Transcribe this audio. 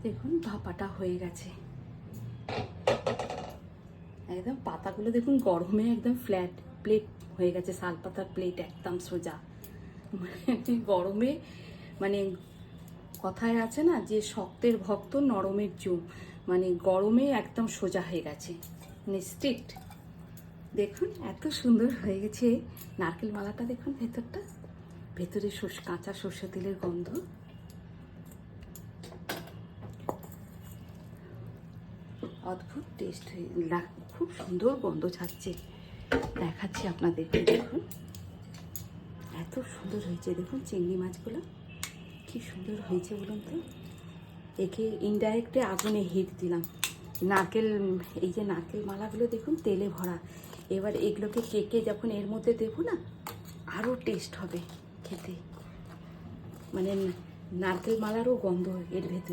দেখুন ভাপাটা হয়ে গেছে একদম। পাতাগুলো দেখুন গরমে একদম ফ্ল্যাট প্লেট হয়ে গেছে, শাল পাতার প্লেট একদম সোজা। মানে গরমে, মানে কথায় আছে না যে শক্তের ভক্ত নরমের জম, মানে গরমে একদম সোজা হয়ে গেছে, মানে স্ট্রিক্ট। দেখুন এত সুন্দর হয়ে গেছে নারকেল মালাটা, দেখুন ভেতরটা, ভেতরে কাঁচা সর্ষে তেলের গন্ধ। অদ্ভুত টেস্ট হয়ে, খুব সুন্দর গন্ধ ছাড়ছে। দেখাচ্ছি আপনাদেরকে, দেখুন এত সুন্দর হয়েছে। দেখুন চিংড়ি মাছগুলো কি সুন্দর হয়েছে বলুন তো। একে ইনডাইরেক্টে আগুনে হিট দিলাম। নারকেল, এই যে নারকেল মালাগুলো দেখুন তেলে ভরা। এবার এগুলোকে কেকে যখন এর মধ্যে দেবো না, আরও টেস্ট হবে খেতে। মানে নারকেল মালারও গন্ধ এর ভেতরে।